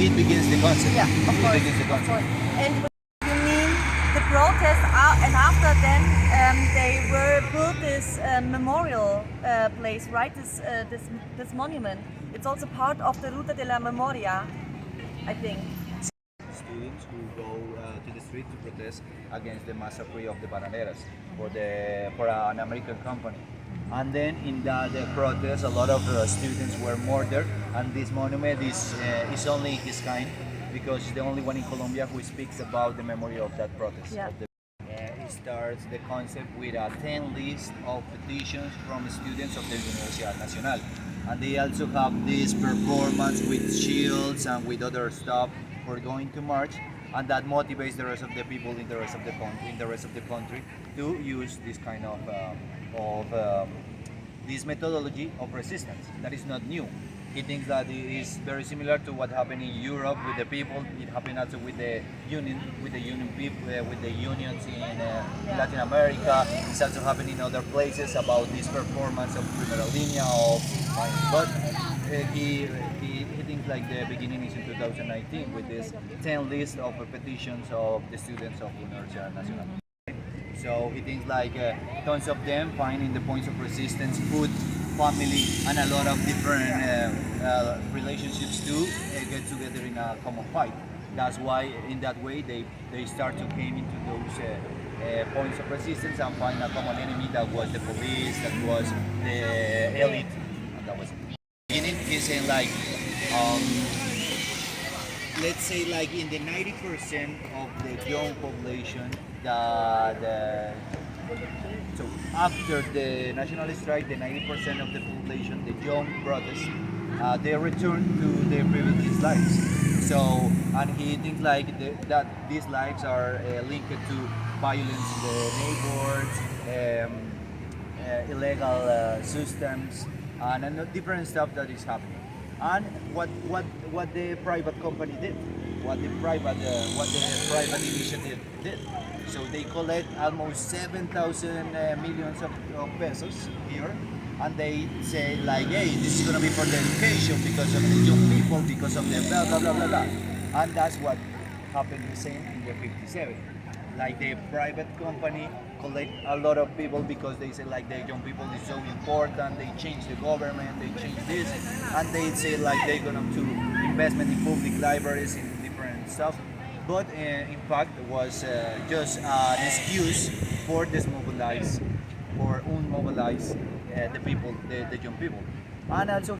it begins the concept. Yeah, of It course. begins the Of concept. course. And you mean the protests are, and after then they were built this memorial place, right? This monument. It's also part of the Ruta de la Memoria, I think. Students who go to the street to protest against the massacre of the bananeras for an American company. And then in that protest, a lot of students were murdered, and this monument is only his kind because it's the only one in Colombia who speaks about the memory of that protest. Yeah. It starts the concept with a 10 list of petitions from students of the Universidad Nacional. And they also have this performance with shields and with other stuff for going to march, and that motivates the rest of the people in the rest of the country to use this kind of this methodology of resistance that is not new. He thinks that it is very similar to what happened in Europe with the people. It happened also with the union people, with the unions in Latin America. It's also happened in other places about this performance of primera línea of. But he thinks like the beginning is in 2019 with this 10 list of petitions of the students of Universidad Nacional. So he thinks like tons of them finding the points of resistance, food, family, and a lot of different relationships to get together in a common fight. That's why in that way they start to came into those points of resistance and find a common enemy that was the police, that was the elite, and that was it. Beginning, he's saying like, let's say like in the 90% of the young population that so after the national strike, the 90% of the population, the young brothers, they return to their previous lives. So, and he thinks like that these lives are linked to violence in the neighborhoods, illegal systems, and different stuff that is happening. And what the private company did, what the private initiative did. So they collect almost 7,000 millions of pesos here, and they say like, hey, this is gonna be for the education because of the young people, because of the blah blah blah blah blah. And that's what happened the same in the 57. Like the private company collect a lot of people because they say like the young people is so important, they change the government, they change this, and they say like they're gonna do investment in public libraries, in different stuff. But in fact it was just an excuse for dismobilize, for unmobilize the people, the young people. And also